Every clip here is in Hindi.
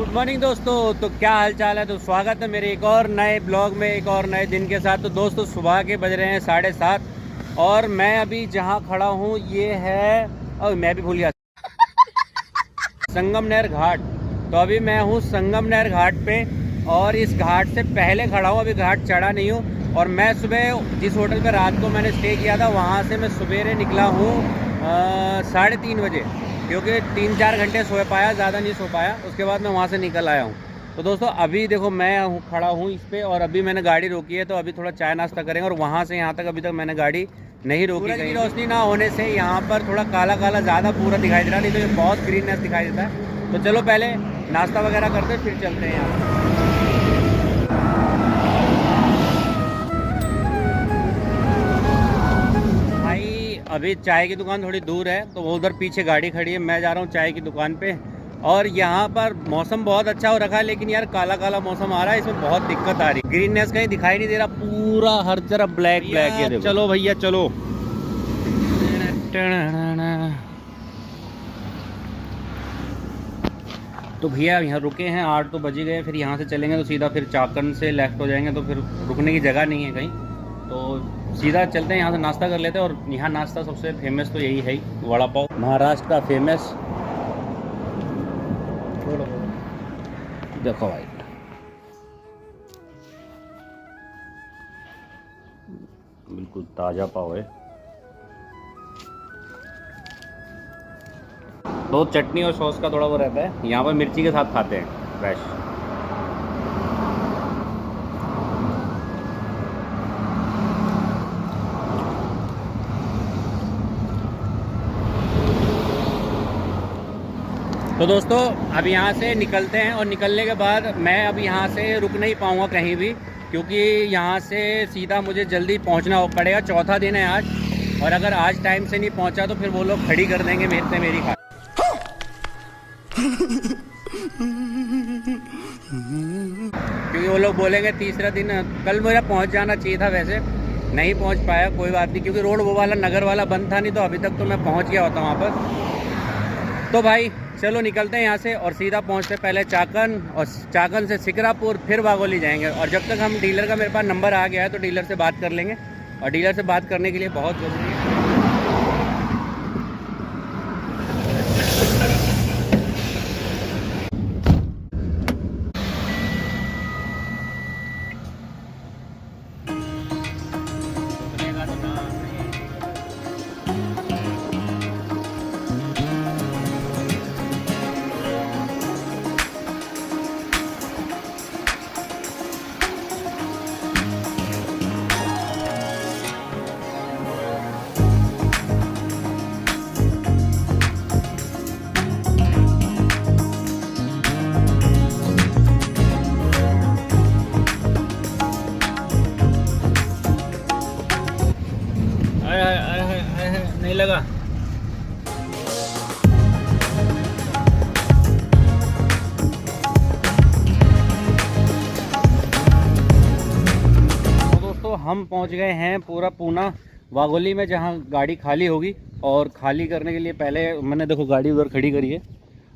गुड मॉर्निंग दोस्तों। तो क्या हाल चाल है। तो स्वागत है मेरे एक और नए ब्लॉग में, एक और नए दिन के साथ। तो दोस्तों सुबह के बज रहे हैं 7:30 और मैं अभी जहां खड़ा हूं ये है, और मैं भी भूल गया, संगमनेर घाट। तो अभी मैं हूं संगमनेर घाट पे और इस घाट से पहले खड़ा हूं, अभी घाट चढ़ा नहीं हूं। और मैं सुबह जिस होटल पे रात को मैंने स्टे किया था वहां से मैं सवेरे निकला हूं 3:30 बजे, क्योंकि 3-4 घंटे सो पाया, ज़्यादा नहीं सो पाया। उसके बाद मैं वहाँ से निकल आया हूँ। तो दोस्तों अभी देखो मैं खड़ा हूँ इस पे और अभी मैंने गाड़ी रोकी है, तो अभी थोड़ा चाय नाश्ता करेंगे। और वहाँ से यहाँ तक अभी तक मैंने गाड़ी नहीं रोकी। सूरज की रोशनी ना होने से यहाँ पर थोड़ा काला काला ज़्यादा पूरा दिखाई दे रहा, नहीं तो ये बहुत ग्रीननेस दिखाई देता है। तो चलो पहले नाश्ता वगैरह करते फिर चलते हैं यहाँ। अभी चाय की दुकान थोड़ी दूर है, तो वो उधर पीछे गाड़ी खड़ी है, मैं जा रहा हूँ चाय की दुकान पे। और यहाँ पर मौसम बहुत अच्छा हो रखा है, लेकिन यार काला काला मौसम आ रहा है, इसमें बहुत दिक्कत आ रही है। ग्रीननेस कहीं दिखाई नहीं दे रहा, पूरा हर तरफ ब्लैक ब्लैक है। चलो भैया चलो। तो भैया यहाँ रुके हैं, 8 तो बज गए। फिर यहाँ से चलेंगे तो सीधा फिर चाकन से लेफ्ट हो जाएंगे, तो फिर रुकने की जगह नहीं है कहीं, तो सीधा चलते हैं यहाँ से नाश्ता कर लेते हैं। और यहाँ नाश्ता सबसे फेमस तो यही है, वड़ा पाव, महाराष्ट्र का फेमस। देखो भाई, बिल्कुल ताज़ा पाव है। तो चटनी और सॉस का थोड़ा वो रहता है, यहाँ पर मिर्ची के साथ खाते हैं फ्रेश। तो दोस्तों अब यहाँ से निकलते हैं, और निकलने के बाद मैं अब यहाँ से रुक नहीं पाऊँगा कहीं भी, क्योंकि यहाँ से सीधा मुझे जल्दी पहुँचना पड़ेगा। चौथा दिन है आज, और अगर आज टाइम से नहीं पहुँचा तो फिर वो लोग खड़ी कर देंगे मेरे से मेरी खा। क्योंकि वो लोग बोलेंगे तीसरा दिन। कल मेरा पहुँच जाना चाहिए था, वैसे नहीं पहुँच पाया, कोई बात नहीं, क्योंकि रोड वो वाला नगर वाला बंद था, नहीं तो अभी तक तो मैं पहुँच गया होता वहाँ पर। तो भाई चलो निकलते हैं यहाँ से, और सीधा पहुँचते पहले चाकन, और चाकन से सिकरापुर, फिर वाघोली जाएंगे। और जब तक हम डीलर का, मेरे पास नंबर आ गया है, तो डीलर से बात कर लेंगे। और डीलर से बात करने के लिए बहुत ज़रूरी है। नहीं लगा। तो दोस्तों हम पहुंच गए हैं पूरा पूना वाघोली में, जहां गाड़ी खाली होगी। और खाली करने के लिए पहले मैंने देखो गाड़ी उधर खड़ी करी है।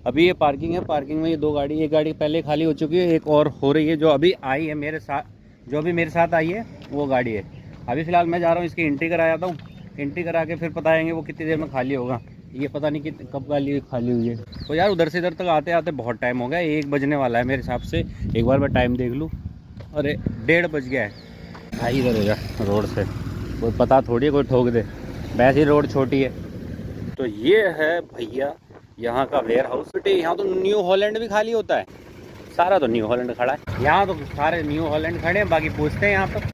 अभी ये पार्किंग है, पार्किंग में ये 2 गाड़ी, एक गाड़ी पहले खाली हो चुकी है, एक और हो रही है, जो अभी आई है मेरे साथ, जो अभी मेरे साथ आई है वो गाड़ी है। अभी फ़िलहाल मैं जा रहा हूँ, इसकी एंट्री करा जाता हूँ। एंट्री करा के फिर बताएंगे वो कितनी देर में खाली होगा। ये पता नहीं कि कब खाली हुई है। तो यार उधर से इधर तक आते आते बहुत टाइम हो गया, 1 बजने वाला है मेरे हिसाब से। एक बार मैं टाइम देख लूँ, अरे 1:30 बज गया है। भाई इधर हो जा रोड से, कोई पता थोड़ी है कोई ठोक दे, वैसे ही रोड छोटी है। तो ये है भैया यहाँ का वेयर हाउस। यहाँ तो न्यू हॉलैंड भी खाली होता है, सारा तो न्यू हॉलैंड खड़ा है। यहाँ तो सारे न्यू हॉलैंड खड़े हैं, बाकी पूछते हैं यहाँ पर।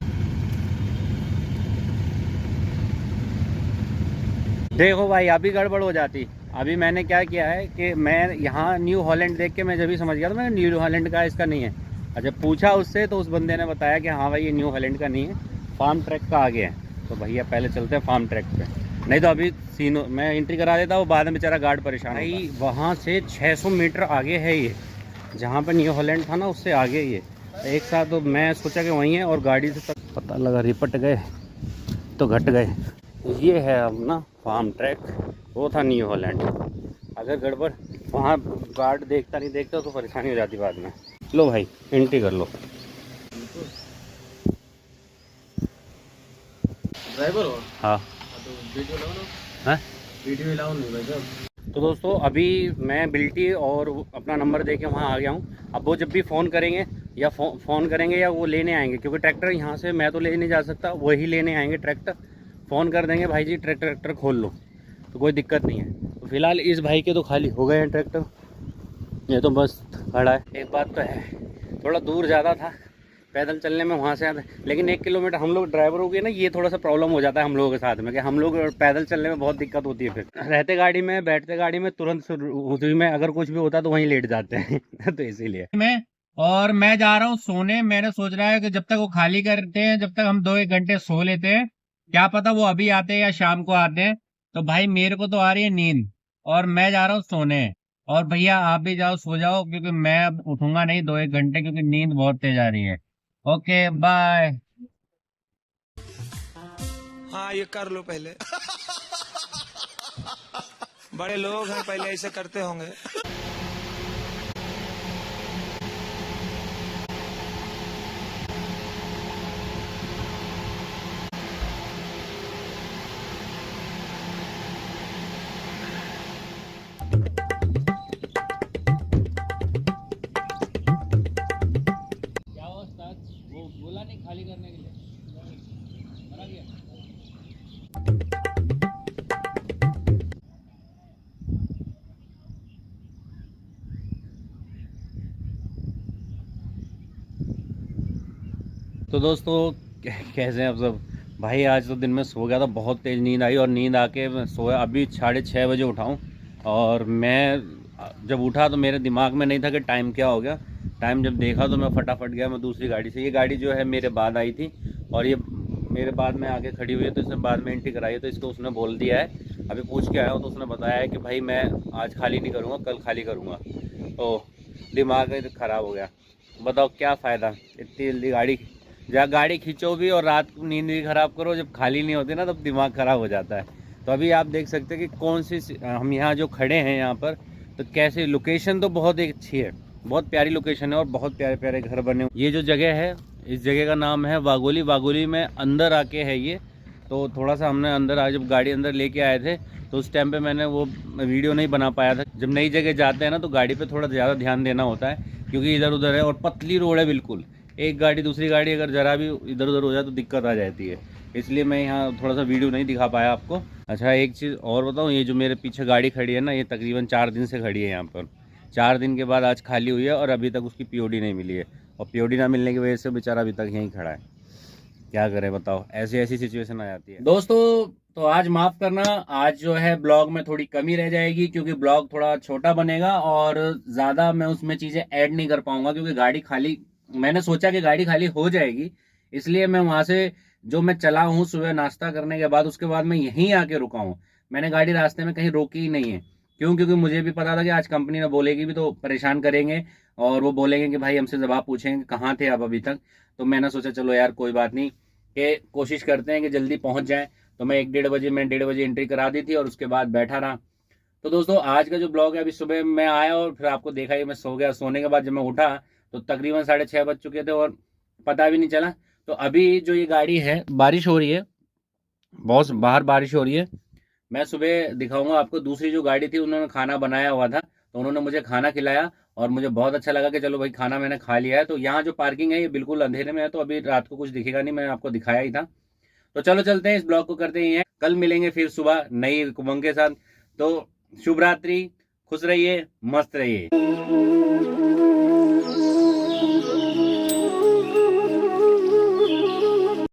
देखो भाई अभी गड़बड़ हो जाती। अभी मैंने क्या किया है कि मैं यहाँ न्यू हॉलैंड देख के मैं जब भी समझ गया था मैं न्यू हॉलैंड का इसका नहीं है। अच्छा पूछा उससे, तो उस बंदे ने बताया कि हाँ भाई ये न्यू हॉलैंड का नहीं है, फार्म ट्रैक का आगे है। तो भैया पहले चलते हैं फार्म ट्रैक पे, नहीं तो अभी सीनो मैं एंट्री करा देता हूँ, बाद में बेचारा गार्ड परेशान भाई। वहाँ से 600 मीटर आगे है ये, जहाँ पर न्यू हॉलैंड था ना उससे आगे ये एक साथ। तो मैं सोचा कि वहीं है, और गाड़ी से पता लगा रिपट गए तो घट गए। ये है अपना फार्म ट्रैक, वो था न्यू हॉलैंड। अगर गड़बड़ वहाँ गार्ड देखता नहीं देखता तो परेशानी हो जाती बाद में। लो भाई एंट्री कर लो। ड्राइवर हो? हाँ तो वीडियो लाओ ना। हाँ वीडियो लाओ नहीं भाई साहब। तो दोस्तों अभी मैं बिल्टी और अपना नंबर दे के वहाँ आ गया हूँ। अब वो जब भी फ़ोन करेंगे या फ़ोन करेंगे या वो लेने आएंगे, क्योंकि ट्रैक्टर यहाँ से मैं तो ले नहीं जा सकता, वही लेने आएंगे ट्रैक्टर। फ़ोन कर देंगे भाई जी ट्रैक्टर खोल लो, तो कोई दिक्कत नहीं है। तो फिलहाल इस भाई के तो खाली हो गए हैं ट्रैक्टर, ये तो बस खड़ा है। एक बात तो है, थोड़ा दूर ज़्यादा था पैदल चलने में वहाँ से आते, लेकिन 1 किलोमीटर हम लोग ड्राइवरों की ना ये थोड़ा सा प्रॉब्लम हो जाता है हम लोगों के साथ में, कि हम लोग पैदल चलने में बहुत दिक्कत होती है। फिर रहते गाड़ी में बैठते गाड़ी में तुरंत उसी में अगर कुछ भी होता तो वहीं लेट जाते हैं तो इसीलिए मैं जा रहा हूँ सोने। मैंने सोच रहा है कि जब तक वो खाली करते हैं जब तक हम 2-1 घंटे सो लेते हैं, क्या पता वो अभी आते हैं या शाम को आते हैं। तो भाई मेरे को तो आ रही है नींद और मैं जा रहा हूँ सोने। और भैया आप भी जाओ सो जाओ, क्योंकि मैं अब उठूंगा नहीं 2-1 घंटे, क्योंकि नींद बहुत तेज आ रही है। Okay bye. हाँ ये कर लो पहले बड़े लोग हैं पहले ऐसे करते होंगे। क्या हुआ उस्ताद? वो बोला नहीं खाली करने के लिए, मरा गया। तो दोस्तों कैसे हैं आप सब? भाई आज तो दिन में सो गया था, बहुत तेज़ नींद आई और नींद आके मैं सोया। अभी 6:30 बजे उठाऊँ और मैं जब उठा तो मेरे दिमाग में नहीं था कि टाइम क्या हो गया। टाइम जब देखा तो मैं फटाफट गया मैं दूसरी गाड़ी से। ये गाड़ी जो है मेरे बाद आई थी और ये मेरे बाद में आके खड़ी हुई है, तो इसने बाद में एंट्री कराई है। तो इसको उसने बोल दिया है, अभी पूछ के आया हूँ तो उसने बताया है कि भाई मैं आज खाली नहीं करूँगा, कल खाली करूँगा। तो दिमाग ख़राब हो गया। बताओ क्या फ़ायदा इतनी जल्दी गाड़ी खींचो भी और रात को नींद भी ख़राब करो, जब खाली नहीं होती ना तब दिमाग ख़राब हो जाता है। तो अभी आप देख सकते हैं कि कौन सी हम यहाँ जो खड़े हैं यहाँ पर, तो कैसे लोकेशन तो बहुत एक अच्छी है, बहुत प्यारी लोकेशन है और बहुत प्यारे प्यारे घर बने हुए। ये जो जगह है, इस जगह का नाम है वागोली। वागोली में अंदर आके है ये। तो थोड़ा सा हमने अंदर आज जब गाड़ी अंदर लेके आए थे तो उस टाइम पे मैंने वो वीडियो नहीं बना पाया था। जब नई जगह जाते हैं ना तो गाड़ी पे थोड़ा ज़्यादा ध्यान देना होता है, क्योंकि इधर उधर है और पतली रोड है बिल्कुल। एक गाड़ी दूसरी गाड़ी अगर ज़रा भी इधर उधर हो जाए तो दिक्कत आ जाती है, इसलिए मैं यहाँ थोड़ा सा वीडियो नहीं दिखा पाया आपको। अच्छा एक चीज़ और बताऊँ, ये जो मेरे पीछे गाड़ी खड़ी है ना, ये तकरीबन 4 दिन से खड़ी है यहाँ पर। 4 दिन के बाद आज खाली हुई है और अभी तक उसकी पीओडी नहीं मिली है, और पीओडी ना मिलने की वजह से बेचारा अभी तक यहीं खड़ा है। क्या करें बताओ, ऐसी ऐसी सिचुएशन आ जाती है दोस्तों। तो आज माफ़ करना, आज जो है ब्लॉग में थोड़ी कमी रह जाएगी, क्योंकि ब्लॉग थोड़ा छोटा बनेगा और ज़्यादा मैं उसमें चीज़ें ऐड नहीं कर पाऊंगा, क्योंकि गाड़ी खाली, मैंने सोचा कि गाड़ी खाली हो जाएगी, इसलिए मैं वहाँ से जो मैं चला हूँ सुबह नाश्ता करने के बाद, उसके बाद मैं यहीं आके रुका हूँ। मैंने गाड़ी रास्ते में कहीं रोकी ही नहीं है। क्यों? क्योंकि मुझे भी पता था कि आज कंपनी में बोलेगी भी तो परेशान करेंगे और वो बोलेंगे कि भाई हमसे जवाब पूछेंगे कहाँ थे आप अभी तक। तो मैंने सोचा चलो यार कोई बात नहीं, कि कोशिश करते हैं कि जल्दी पहुंच जाए। तो मैं 1-1:30 बजे एंट्री करा दी थी और उसके बाद बैठा रहा। तो दोस्तों आज का जो ब्लॉग है, अभी सुबह मैं आया और फिर आपको देखा ही मैं सो गया। सोने के बाद जब मैं उठा तो तकरीबन 6:30 बज चुके थे और पता भी नहीं चला। तो अभी जो ये गाड़ी है, बारिश हो रही है, बहुत बाहर बारिश हो रही है। मैं सुबह दिखाऊंगा आपको, दूसरी जो गाड़ी थी उन्होंने खाना बनाया हुआ था, तो उन्होंने मुझे खाना खिलाया और मुझे बहुत अच्छा लगा कि चलो भाई खाना मैंने खा लिया है। तो यहाँ जो पार्किंग है ये बिल्कुल अंधेरे में है, तो अभी रात को कुछ दिखेगा नहीं, मैं आपको दिखाया ही था। तो चलो चलते हैं, इस ब्लॉग को करते ही हैं। कल मिलेंगे फिर सुबह नई उमंग के साथ। तो शुभ रात्रि, खुश रहिए, मस्त रहिए।